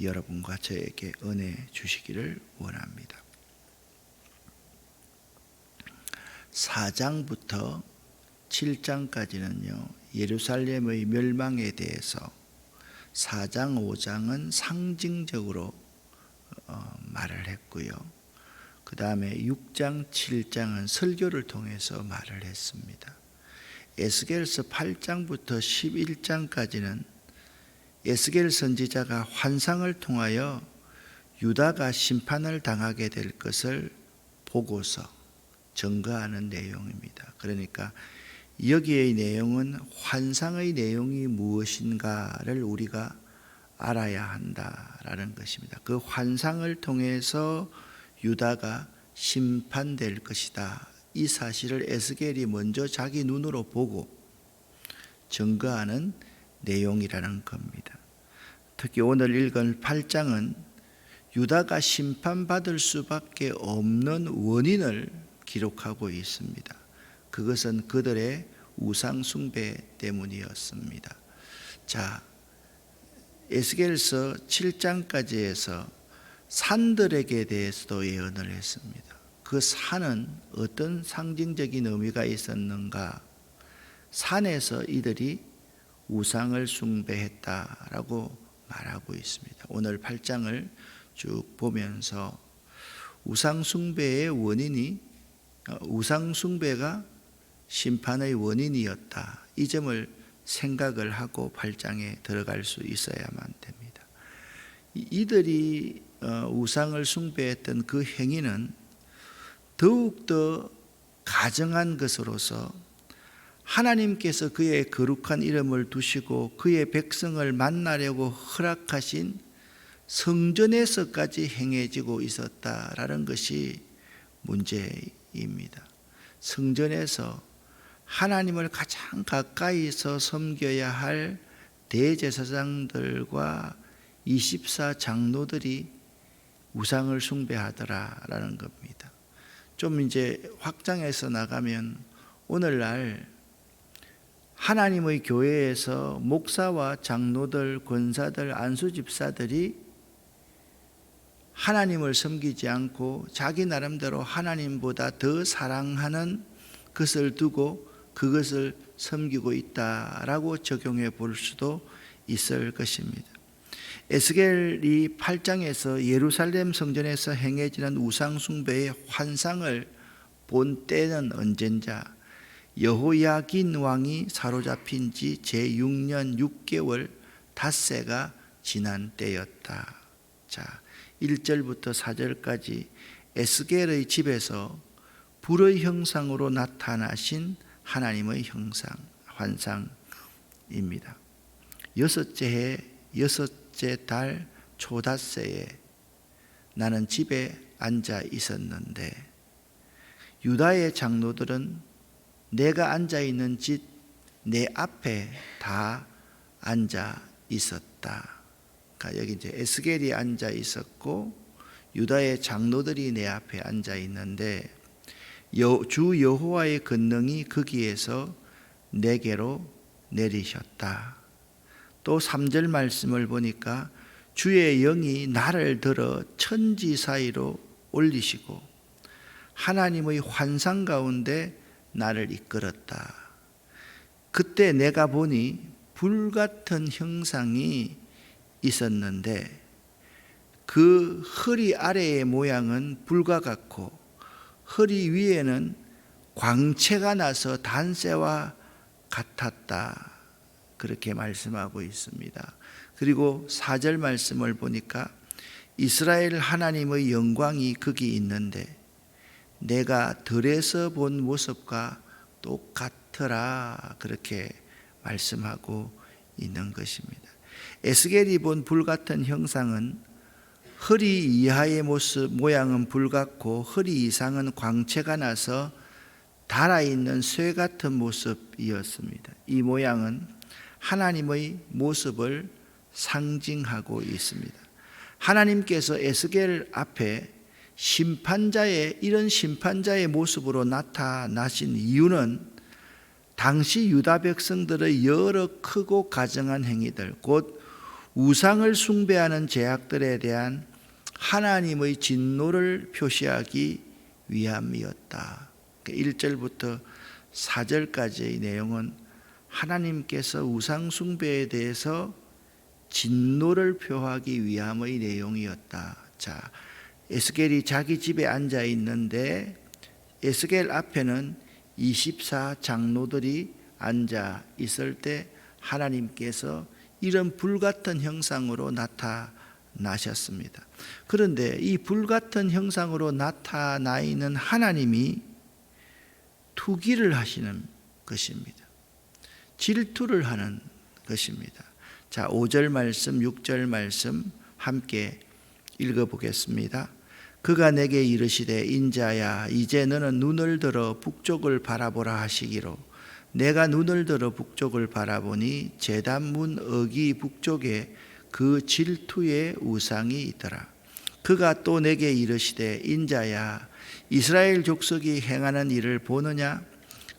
여러분과 저에게 은혜 주시기를 원합니다. 4장부터 7장까지는요, 예루살렘의 멸망에 대해서 4장, 5장은 상징적으로 말을 했고요. 그 다음에 6장, 7장은 설교를 통해서 말을 했습니다. 에스겔서 8장부터 11장까지는 에스겔 선지자가 환상을 통하여 유다가 심판을 당하게 될 것을 보고서 증거하는 내용입니다. 그러니까 여기의 내용은 환상의 내용이 무엇인가를 우리가 알아야 한다라는 것입니다. 그 환상을 통해서 유다가 심판될 것이다. 이 사실을 에스겔이 먼저 자기 눈으로 보고 증거하는 내용이라는 겁니다. 특히 오늘 읽은 8장은 유다가 심판받을 수밖에 없는 원인을 기록하고 있습니다. 그것은 그들의 우상 숭배 때문이었습니다. 자, 에스겔서 7장까지 해서 산들에게 대해서도 예언을 했습니다. 그 산은 어떤 상징적인 의미가 있었는가? 산에서 이들이 우상을 숭배했다라고 말하고 있습니다. 오늘 8장을 쭉 보면서 우상 숭배의 원인이 우상 숭배가 심판의 원인이었다. 이 점을 생각을 하고 8장에 들어갈 수 있어야만 됩니다. 이들이 우상을 숭배했던 그 행위는 더욱더 가증한 것으로서 하나님께서 그의 거룩한 이름을 두시고 그의 백성을 만나려고 허락하신 성전에서까지 행해지고 있었다라는 것이 문제입니다. 성전에서 하나님을 가장 가까이서 섬겨야 할 대제사장들과 24 장로들이 우상을 숭배하더라라는 겁니다. 좀 이제 확장해서 나가면 오늘날 하나님의 교회에서 목사와 장로들, 권사들, 안수집사들이 하나님을 섬기지 않고 자기 나름대로 하나님보다 더 사랑하는 것을 두고 그것을 섬기고 있다라고 적용해 볼 수도 있을 것입니다. 에스겔이 8장에서 예루살렘 성전에서 행해지는 우상 숭배의 환상을 본 때는 언젠자 여호야긴 왕이 사로잡힌 지 제6년 6개월 닷새가 지난 때였다. 자, 1절부터 4절까지 에스겔의 집에서 불의 형상으로 나타나신 하나님의 형상, 환상입니다. 여섯째 해, 여섯째 달 초닷새에 나는 집에 앉아 있었는데 유다의 장로들은 내가 앉아 있는 집 내 앞에 다 앉아 있었다. 그러니까 여기 이제 에스겔이 앉아 있었고 유다의 장로들이 내 앞에 앉아 있는데 주 여호와의 권능이 거기에서 내게로 내리셨다. 또 3절 말씀을 보니까 주의 영이 나를 들어 천지 사이로 올리시고 하나님의 환상 가운데 나를 이끌었다. 그때 내가 보니 불같은 형상이 있었는데 그 허리 아래의 모양은 불과 같고 허리 위에는 광채가 나서 단새와 같았다. 그렇게 말씀하고 있습니다. 그리고 4절 말씀을 보니까 이스라엘 하나님의 영광이 거기 있는데 내가 들에서 본 모습과 똑같더라. 그렇게 말씀하고 있는 것입니다. 에스겔이 본 불같은 형상은 허리 이하의 모습 모양은 불같고 허리 이상은 광채가 나서 달아있는 쇠 같은 모습이었습니다. 이 모양은 하나님의 모습을 상징하고 있습니다. 하나님께서 에스겔 앞에 이런 심판자의 모습으로 나타나신 이유는 당시 유다 백성들의 여러 크고 가증한 행위들, 곧 우상을 숭배하는 죄악들에 대한 하나님의 진노를 표시하기 위함이었다. 1절부터 4절까지의 내용은 하나님께서 우상 숭배에 대해서 진노를 표하기 위함의 내용이었다. 자, 에스겔이 자기 집에 앉아 있는데 에스겔 앞에는 24 장로들이 앉아 있을 때 하나님께서 이런 불같은 형상으로 나타나셨습니다. 그런데 이 불같은 형상으로 나타나 있는 하나님이 투기를 하시는 것입니다. 질투를 하는 것입니다. 자, 5절 말씀, 6절 말씀 함께 읽어보겠습니다. 그가 내게 이르시되 인자야 이제 너는 눈을 들어 북쪽을 바라보라 하시기로 내가 눈을 들어 북쪽을 바라보니 제단문 어기 북쪽에 그 질투의 우상이 있더라. 그가 또 내게 이르시되 인자야 이스라엘 족속이 행하는 일을 보느냐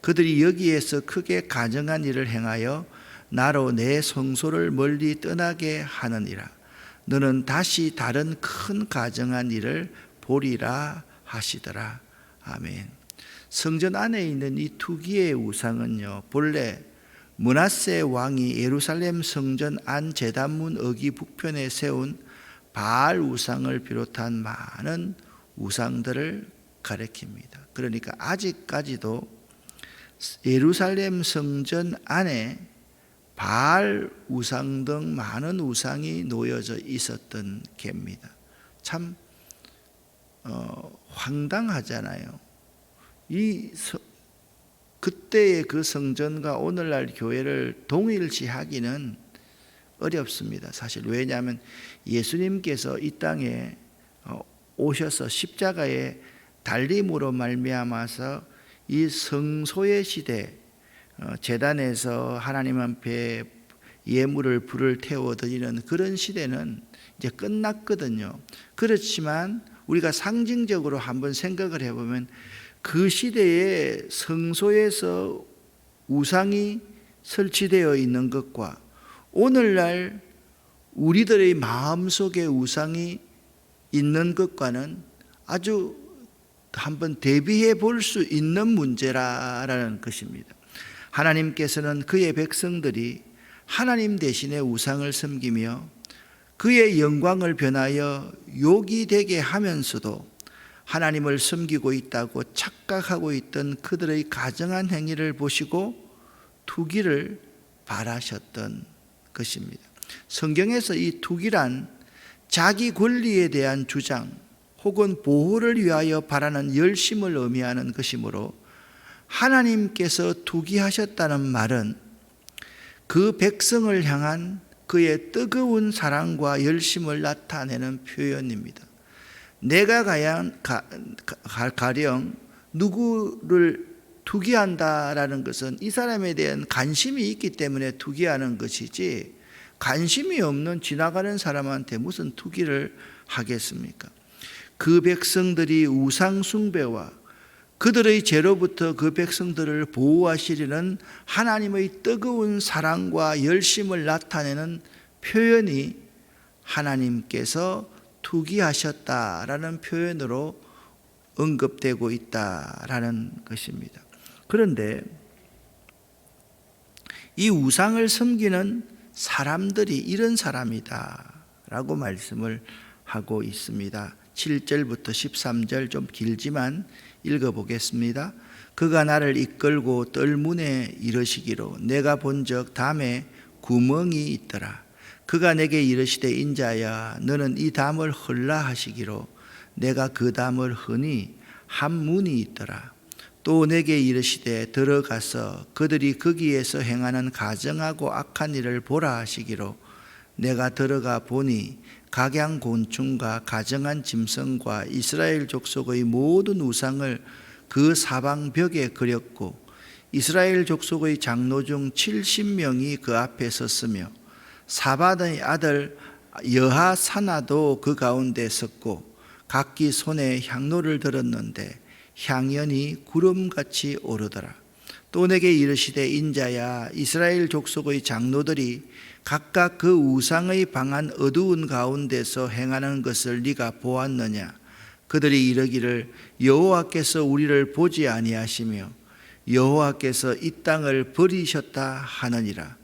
그들이 여기에서 크게 가증한 일을 행하여 나로 내 성소를 멀리 떠나게 하느니라. 너는 다시 다른 큰 가증한 일을 보리라 하시더라. 아멘. 성전 안에 있는 이 투기의 우상은요, 본래 므낫세 왕이 예루살렘 성전 안 제단문 어기 북편에 세운 바알 우상을 비롯한 많은 우상들을 가리킵니다. 그러니까 아직까지도 예루살렘 성전 안에 바알 우상 등 많은 우상이 놓여져 있었던 게입니다. 참 황당하잖아요. 그때의 그 성전과 오늘날 교회를 동일시하기는 어렵습니다. 사실 왜냐하면 예수님께서 이 땅에 오셔서 십자가의 달림으로 말미암아서 이 성소의 시대, 제단에서 하나님 앞에 예물을 불을 태워 드리는 그런 시대는 이제 끝났거든요. 그렇지만 우리가 상징적으로 한번 생각을 해보면 그 시대에 성소에서 우상이 설치되어 있는 것과 오늘날 우리들의 마음속에 우상이 있는 것과는 아주 한번 대비해 볼 수 있는 문제라는 것입니다. 하나님께서는 그의 백성들이 하나님 대신에 우상을 섬기며 그의 영광을 변하여 욕이 되게 하면서도 하나님을 섬기고 있다고 착각하고 있던 그들의 가증한 행위를 보시고 투기를 바라셨던 것입니다. 성경에서 이 투기란 자기 권리에 대한 주장 혹은 보호를 위하여 바라는 열심을 의미하는 것이므로 하나님께서 투기하셨다는 말은 그 백성을 향한 그의 뜨거운 사랑과 열심을 나타내는 표현입니다. 내가 가령 누구를 투기한다라는 것은 이 사람에 대한 관심이 있기 때문에 투기하는 것이지 관심이 없는 지나가는 사람한테 무슨 투기를 하겠습니까? 그 백성들이 우상 숭배와 그들의 죄로부터 그 백성들을 보호하시려는 하나님의 뜨거운 사랑과 열심을 나타내는 표현이 하나님께서 투기하셨다라는 표현으로 언급되고 있다라는 것입니다. 그런데 이 우상을 섬기는 사람들이 이런 사람이다라고 말씀을 하고 있습니다. 7절부터 13절 좀 길지만 읽어보겠습니다. 그가 나를 이끌고 뜰문에 이르시기로 내가 본적 담에 구멍이 있더라. 그가 내게 이르시되 인자야 너는 이 담을 헐라 하시기로 내가 그 담을 허니 한 문이 있더라. 또 내게 이르시되 들어가서 그들이 거기에서 행하는 가증하고 악한 일을 보라 하시기로 내가 들어가 보니 각양곤충과 가증한 짐승과 이스라엘 족속의 모든 우상을 그 사방벽에 그렸고 이스라엘 족속의 장로 중 70명이 그 앞에 섰으며 사밧의 아들 여하사나도 그 가운데 섰고 각기 손에 향로를 들었는데 향연이 구름같이 오르더라. 또 내게 이르시되 인자야 이스라엘 족속의 장로들이 각각 그 우상의 방한 어두운 가운데서 행하는 것을 네가 보았느냐. 그들이 이르기를 여호와께서 우리를 보지 아니하시며 여호와께서 이 땅을 버리셨다 하느니라.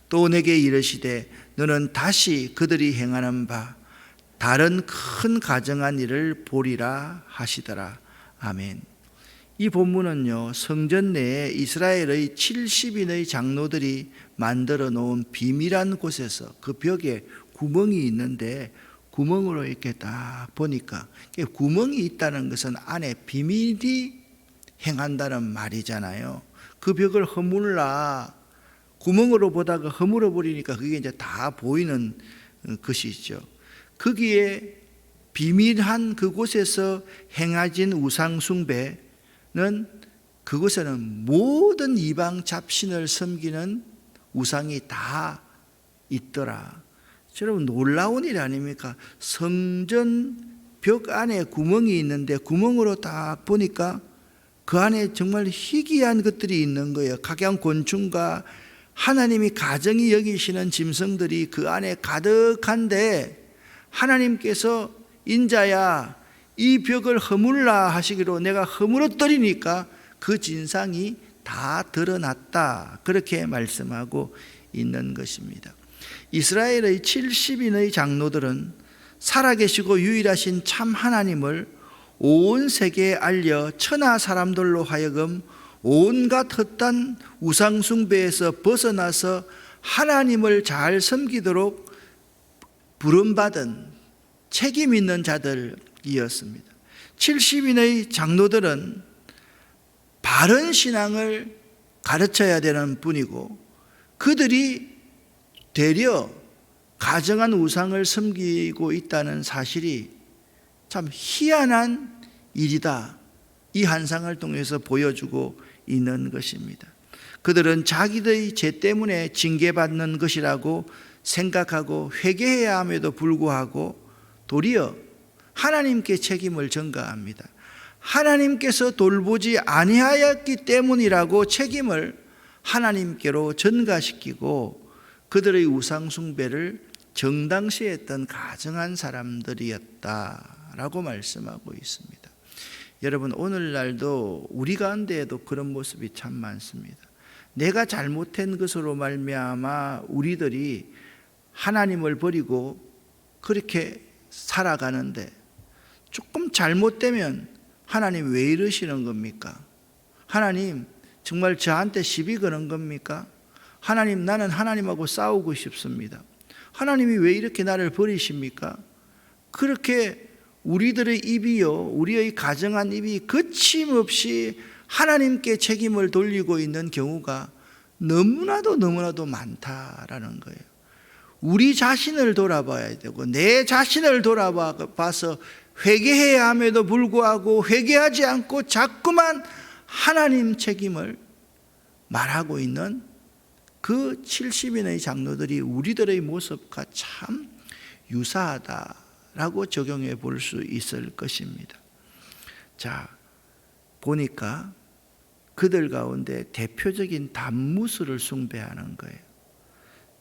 또 내게 이르시되 너는 다시 그들이 행하는 바 다른 큰 가증한 일을 보리라 하시더라. 아멘. 이 본문은요, 성전 내에 이스라엘의 70인의 장로들이 만들어 놓은 비밀한 곳에서 그 벽에 구멍이 있는데 구멍으로 이렇게 딱 보니까 구멍이 있다는 것은 안에 비밀이 행한다는 말이잖아요. 그 벽을 허물라, 구멍으로 보다가 허물어 버리니까 그게 이제 다 보이는 것이죠. 거기에 비밀한 그곳에서 행하진 우상 숭배는 그곳에는 모든 이방 잡신을 섬기는 우상이 다 있더라. 여러분 놀라운 일 아닙니까? 성전 벽 안에 구멍이 있는데 구멍으로 딱 보니까 그 안에 정말 희귀한 것들이 있는 거예요. 각양 곤충과 하나님이 가정이 여기시는 짐승들이 그 안에 가득한데 하나님께서 인자야 이 벽을 허물라 하시기로 내가 허물어뜨리니까 그 진상이 다 드러났다. 그렇게 말씀하고 있는 것입니다. 이스라엘의 70인의 장로들은 살아계시고 유일하신 참 하나님을 온 세계에 알려 천하 사람들로 하여금 온갖 헛된 우상 숭배에서 벗어나서 하나님을 잘 섬기도록 부름받은 책임 있는 자들이었습니다. 70인의 장로들은 바른 신앙을 가르쳐야 되는 분이고 그들이 되려 가정한 우상을 섬기고 있다는 사실이 참 희한한 일이다. 이 한상을 통해서 보여주고 있는 것입니다. 그들은 자기들의 죄 때문에 징계받는 것이라고 생각하고 회개해야 함에도 불구하고 도리어 하나님께 책임을 전가합니다. 하나님께서 돌보지 아니하였기 때문이라고 책임을 하나님께로 전가시키고 그들의 우상 숭배를 정당시했던 가정한 사람들이었다라고 말씀하고 있습니다. 여러분 오늘날도 우리 가운데에도 그런 모습이 참 많습니다. 내가 잘못한 것으로 말미암아 우리들이 하나님을 버리고 그렇게 살아가는데 조금 잘못되면 하나님 왜 이러시는 겁니까? 하나님 정말 저한테 시비 거는 겁니까? 하나님 나는 하나님하고 싸우고 싶습니다. 하나님이 왜 이렇게 나를 버리십니까? 그렇게 우리들의 입이요, 우리의 가정한 입이 거침없이 하나님께 책임을 돌리고 있는 경우가 너무나도 많다라는 거예요. 우리 자신을 돌아봐야 되고 내 자신을 돌아봐서 회개해야 함에도 불구하고 회개하지 않고 자꾸만 하나님 책임을 말하고 있는 그 70인의 장로들이 우리들의 모습과 참 유사하다라고 적용해 볼 수 있을 것입니다. 자, 보니까 그들 가운데 대표적인 단무스를 숭배하는 거예요.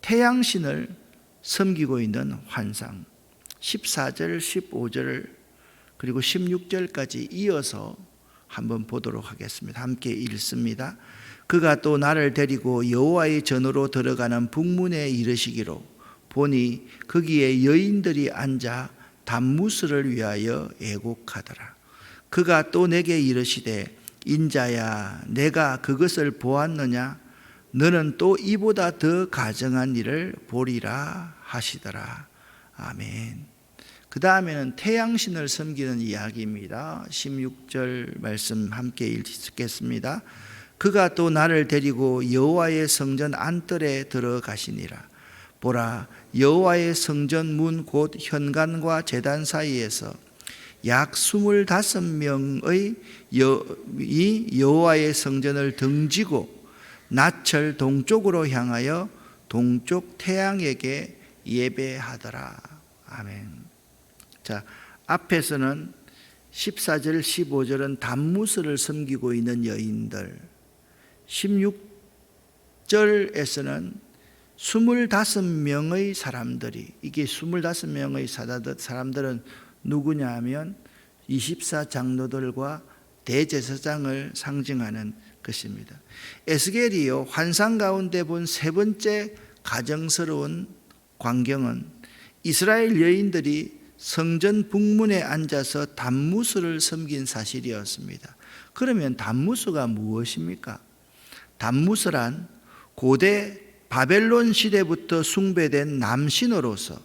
태양신을 섬기고 있는 환상 14절, 15절 그리고 16절까지 이어서 한번 보도록 하겠습니다. 함께 읽습니다. 그가 또 나를 데리고 여호와의 전으로 들어가는 북문에 이르시기로 보니 거기에 여인들이 앉아 단무스를 위하여 애곡하더라. 그가 또 내게 이르시되 인자야 내가 그것을 보았느냐 너는 또 이보다 더 가증한 일을 보리라 하시더라. 아멘. 그 다음에는 태양신을 섬기는 이야기입니다. 16절 말씀 함께 읽겠습니다. 그가 또 나를 데리고 여호와의 성전 안뜰에 들어가시니라. 보라 여호와의 성전 문 곧 현관과 제단 사이에서 약 25명의 여호와의 성전을 등지고 나철 동쪽으로 향하여 동쪽 태양에게 예배하더라. 아멘. 자, 앞에서는 14절 15절은 단무스를 섬기고 있는 여인들, 16절에서는 25명의 사람들이, 이게 25명의 사람들은 누구냐 하면 24장로들과 대제사장을 상징하는 것입니다. 에스겔이요, 환상 가운데 본 세 번째 가정스러운 광경은 이스라엘 여인들이 성전 북문에 앉아서 단무스를 섬긴 사실이었습니다. 그러면 단무스가 무엇입니까? 단무스란 고대 바벨론 시대부터 숭배된 남신으로서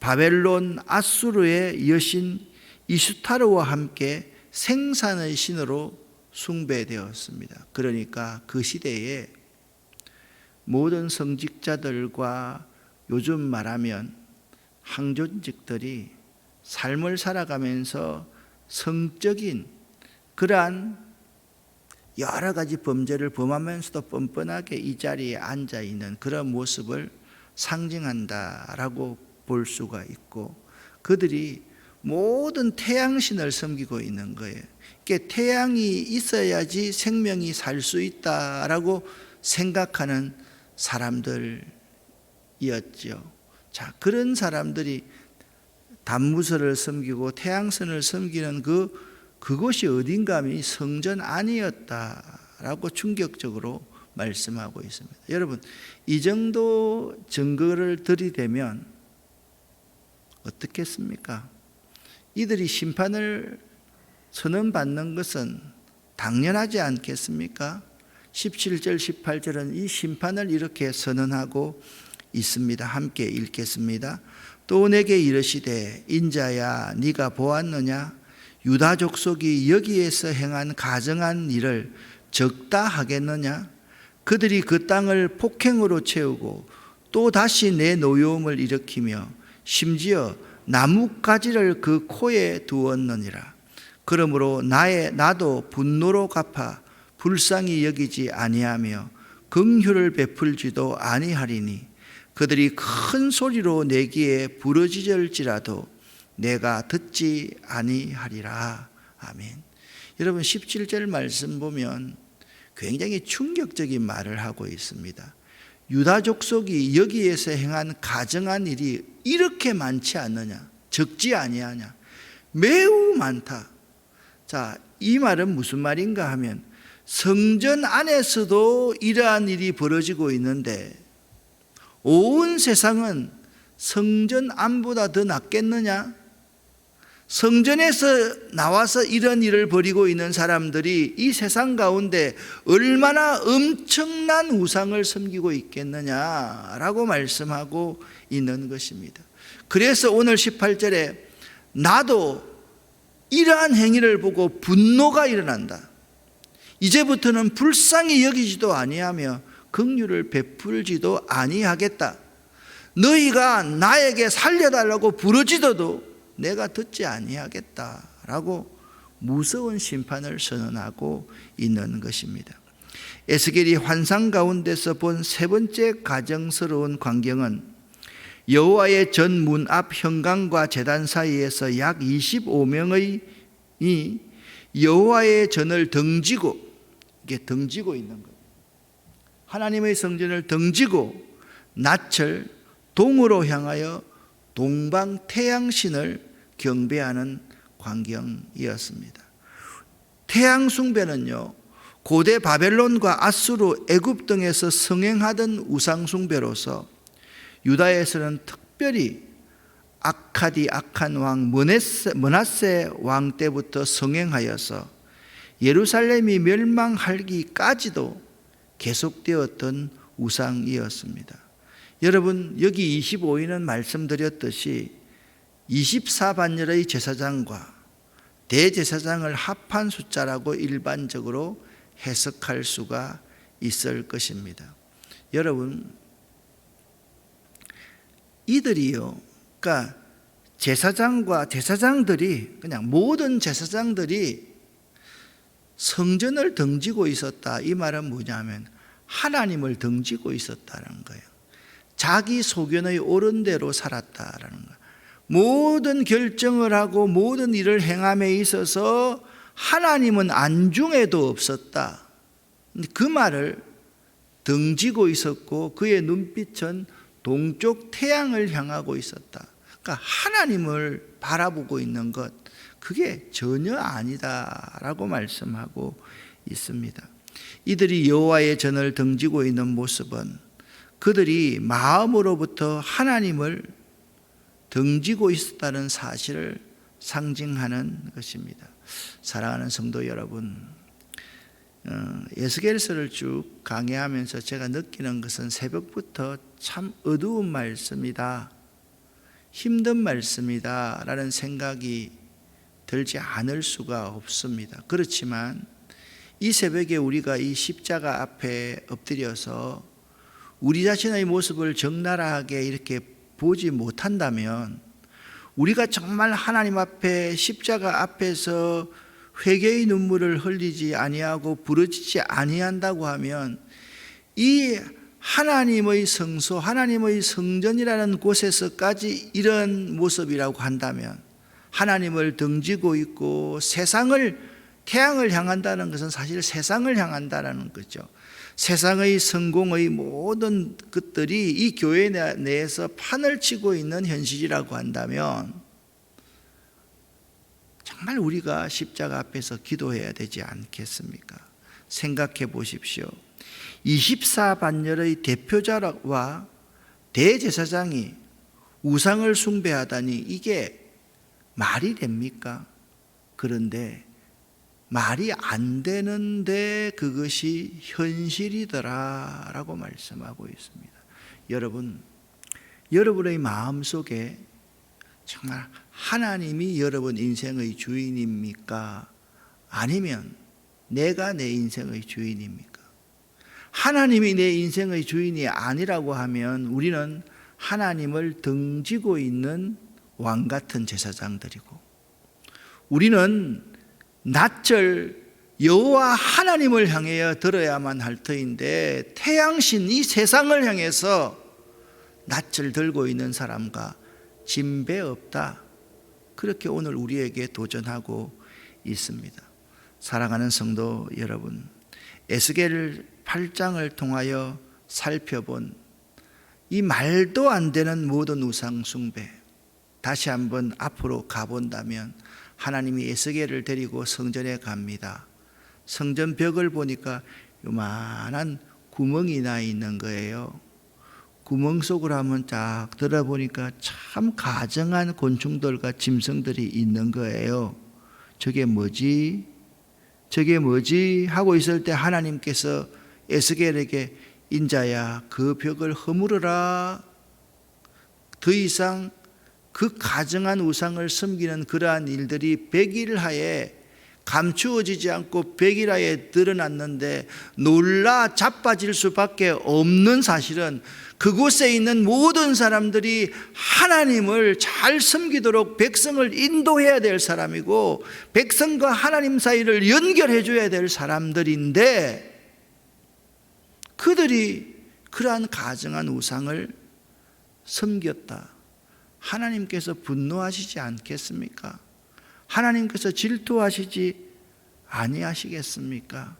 바벨론 아수르의 여신 이슈타르와 함께 생산의 신으로 숭배되었습니다. 그러니까 그 시대에 모든 성직자들과 요즘 말하면 항존직들이 삶을 살아가면서 성적인 그러한 여러 가지 범죄를 범하면서도 뻔뻔하게 이 자리에 앉아 있는 그런 모습을 상징한다라고 볼 수가 있고, 그들이 모든 태양신을 섬기고 있는 거예요. 이게 태양이 있어야지 생명이 살 수 있다라고 생각하는 사람들이었죠. 자, 그런 사람들이 단무스를 섬기고 태양선을 섬기는 그곳이 어딘가 하면 성전 안이었다라고 충격적으로 말씀하고 있습니다. 여러분, 이 정도 증거를 들이대면 어떻겠습니까? 이들이 심판을 선언받는 것은 당연하지 않겠습니까? 17절 18절은 이 심판을 이렇게 선언하고 있습니다. 함께 읽겠습니다. 또 내게 이르시되 인자야 네가 보았느냐? 유다 족속이 여기에서 행한 가증한 일을 적다 하겠느냐? 그들이 그 땅을 폭행으로 채우고 또 다시 내 노여움을 일으키며 심지어 나뭇가지를 그 코에 두었느니라. 그러므로 나도 분노로 갚아 불쌍히 여기지 아니하며 긍휼을 베풀지도 아니하리니 그들이 큰 소리로 내기에 부르짖을지라도 내가 듣지 아니하리라. 아멘. 여러분, 17절 말씀 보면 굉장히 충격적인 말을 하고 있습니다. 유다 족속이 여기에서 행한 가증한 일이 이렇게 많지 않느냐? 적지 아니하냐? 매우 많다. 자, 이 말은 무슨 말인가 하면 성전 안에서도 이러한 일이 벌어지고 있는데 온 세상은 성전 안보다 더 낫겠느냐? 성전에서 나와서 이런 일을 벌이고 있는 사람들이 이 세상 가운데 얼마나 엄청난 우상을 섬기고 있겠느냐라고 말씀하고 있는 것입니다. 그래서 오늘 18절에 나도 이러한 행위를 보고 분노가 일어난다. 이제부터는 불쌍히 여기지도 아니하며 긍휼을 베풀지도 아니하겠다. 너희가 나에게 살려달라고 부르짖어도 내가 듣지 아니하겠다라고 무서운 심판을 선언하고 있는 것입니다. 에스겔이 환상 가운데서 본 세 번째 가정스러운 광경은 여호와의 전 문 앞 현관과 제단 사이에서 약 25명의 여호와의 전을 등지고, 이게 등지고 있는 거예요. 하나님의 성전을 등지고 낯을 동으로 향하여 동방 태양신을 경배하는 광경이었습니다. 태양 숭배는요, 고대 바벨론과 아수르, 애굽 등에서 성행하던 우상 숭배로서 유다에서는 특별히 악한 왕 므낫세 왕 때부터 성행하여서 예루살렘이 멸망하기까지도 계속되었던 우상이었습니다. 여러분, 여기 25인은 말씀드렸듯이 24반열의 제사장과 대제사장을 합한 숫자라고 일반적으로 해석할 수가 있을 것입니다. 여러분, 이들이요, 그러니까 제사장과 제사장들이, 그냥 모든 제사장들이 성전을 등지고 있었다. 이 말은 뭐냐면 하나님을 등지고 있었다는 거예요. 자기 소견의 옳은 대로 살았다라는 거예요. 모든 결정을 하고 모든 일을 행함에 있어서 하나님은 안중에도 없었다. 그 말을 등지고 있었고 그의 눈빛은 동쪽 태양을 향하고 있었다. 그러니까 하나님을 바라보고 있는 것, 그게 전혀 아니다라고 말씀하고 있습니다. 이들이 여호와의 전을 등지고 있는 모습은 그들이 마음으로부터 하나님을 등지고 있었다는 사실을 상징하는 것입니다. 사랑하는 성도 여러분, 에스겔서를 쭉 강의하면서 제가 느끼는 것은 새벽부터 참 어두운 말씀이다, 힘든 말씀이다 라는 생각이 들지 않을 수가 없습니다. 그렇지만 이 새벽에 우리가 이 십자가 앞에 엎드려서 우리 자신의 모습을 적나라하게 이렇게 보지 못한다면, 우리가 정말 하나님 앞에 십자가 앞에서 회개의 눈물을 흘리지 아니하고 부르짖지 아니한다고 하면, 이 하나님의 성소, 하나님의 성전이라는 곳에서까지 이런 모습이라고 한다면, 하나님을 등지고 있고 태양을 향한다는 것은 사실 세상을 향한다는 거죠. 세상의 성공의 모든 것들이 이 교회 내에서 판을 치고 있는 현실이라고 한다면, 정말 우리가 십자가 앞에서 기도해야 되지 않겠습니까? 생각해 보십시오. 24반열의 대표자와 대제사장이 우상을 숭배하다니 이게 말이 됩니까? 그런데 말이 안 되는데 그것이 현실이더라 라고 말씀하고 있습니다. 여러분의 마음속에 정말 하나님이 여러분 인생의 주인입니까? 아니면 내가 내 인생의 주인입니까? 하나님이 내 인생의 주인이 아니라고 하면 우리는 하나님을 등지고 있는 왕 같은 제사장들이고, 우리는 낯을 여호와 하나님을 향하여 들어야만 할 터인데, 태양신 이 세상을 향해서 낯을 들고 있는 사람과 진배 없다, 그렇게 오늘 우리에게 도전하고 있습니다. 사랑하는 성도 여러분, 에스겔 8장을 통하여 살펴본 이 말도 안 되는 모든 우상 숭배, 다시 한번 앞으로 가본다면, 하나님이 에스겔을 데리고 성전에 갑니다. 성전 벽을 보니까 요만한 구멍이 나 있는 거예요. 구멍 속으로 한번 쫙 들어보니까 참 가정한 곤충들과 짐승들이 있는 거예요. 저게 뭐지? 하고 있을 때 하나님께서 에스겔에게, 인자야, 그 벽을 허물어라. 더 이상 그 가증한 우상을 섬기는 그러한 일들이 100일 하에 감추어지지 않고 100일 하에 드러났는데, 놀라 자빠질 수밖에 없는 사실은 그곳에 있는 모든 사람들이 하나님을 잘 섬기도록 백성을 인도해야 될 사람이고, 백성과 하나님 사이를 연결해 줘야 될 사람들인데, 그들이 그러한 가증한 우상을 섬겼다. 하나님께서 분노하시지 않겠습니까? 하나님께서 질투하시지 아니하시겠습니까?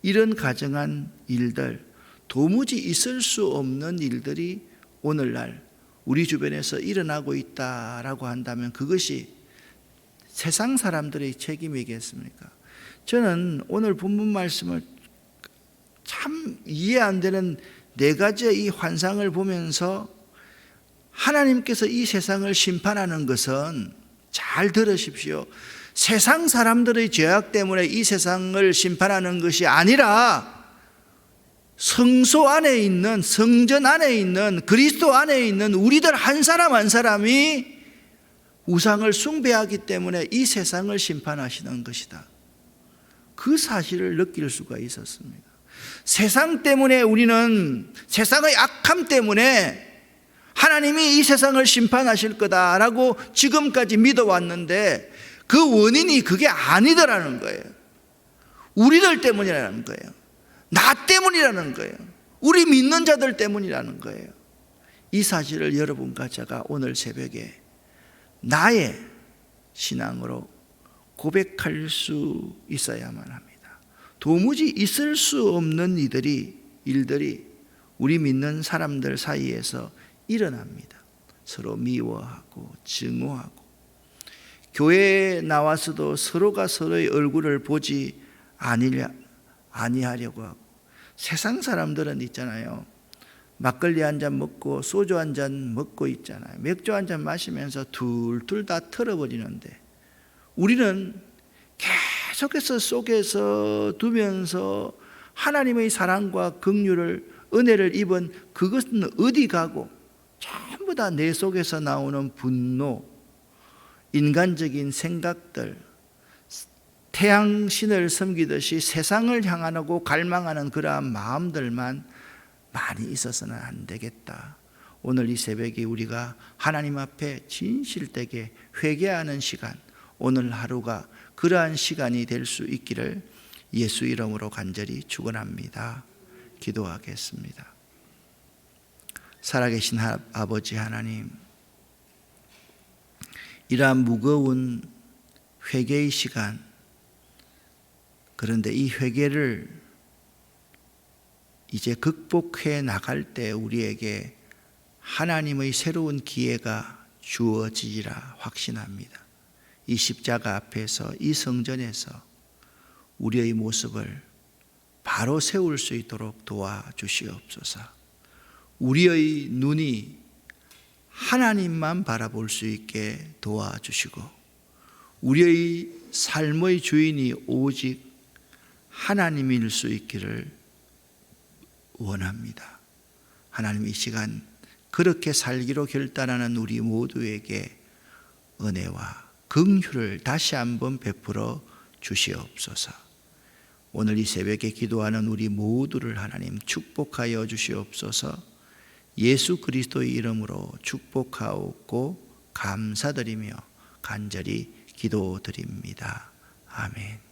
이런 가증한 일들, 도무지 있을 수 없는 일들이 오늘날 우리 주변에서 일어나고 있다라고 한다면 그것이 세상 사람들의 책임이겠습니까? 저는 오늘 본문 말씀을 참 이해 안 되는 4가지의 이 환상을 보면서, 하나님께서 이 세상을 심판하는 것은, 잘 들으십시오, 세상 사람들의 죄악 때문에 이 세상을 심판하는 것이 아니라 성소 안에 있는, 성전 안에 있는, 그리스도 안에 있는 우리들 한 사람 한 사람이 우상을 숭배하기 때문에 이 세상을 심판하시는 것이다. 그 사실을 느낄 수가 있었습니다. 세상 때문에, 우리는 세상의 악함 때문에 하나님이 이 세상을 심판하실 거다라고 지금까지 믿어왔는데, 그 원인이 그게 아니더라는 거예요. 우리들 때문이라는 거예요. 나 때문이라는 거예요. 우리 믿는 자들 때문이라는 거예요. 이 사실을 여러분과 제가 오늘 새벽에 나의 신앙으로 고백할 수 있어야만 합니다. 도무지 있을 수 없는 일들이 우리 믿는 사람들 사이에서 일어납니다. 서로 미워하고 증오하고, 교회에 나와서도 서로가 서로의 얼굴을 보지 아니하려고 하고, 세상 사람들은 있잖아요, 막걸리 한 잔 먹고 소주 한 잔 먹고 있잖아요. 맥주 한 잔 마시면서 둘둘 다 털어버리는데, 우리는 계속해서 속에서 두면서 하나님의 사랑과 긍휼을, 은혜를 입은 그것은 어디 가고, 전부 다 내 속에서 나오는 분노, 인간적인 생각들, 태양신을 섬기듯이 세상을 향하고 갈망하는 그러한 마음들만 많이 있어서는 안 되겠다. 오늘 이 새벽에 우리가 하나님 앞에 진실되게 회개하는 시간, 오늘 하루가 그러한 시간이 될 수 있기를 예수 이름으로 간절히 축원합니다. 기도하겠습니다. 살아계신 아버지 하나님, 이러한 무거운 회개의 시간, 그런데 이 회개를 이제 극복해 나갈 때 우리에게 하나님의 새로운 기회가 주어지리라 확신합니다. 이 십자가 앞에서, 이 성전에서 우리의 모습을 바로 세울 수 있도록 도와주시옵소서. 우리의 눈이 하나님만 바라볼 수 있게 도와주시고, 우리의 삶의 주인이 오직 하나님일 수 있기를 원합니다. 하나님, 이 시간 그렇게 살기로 결단하는 우리 모두에게 은혜와 긍휼을 다시 한번 베풀어 주시옵소서. 오늘 이 새벽에 기도하는 우리 모두를 하나님 축복하여 주시옵소서. 예수 그리스도의 이름으로 축복하옵고 감사드리며 간절히 기도드립니다. 아멘.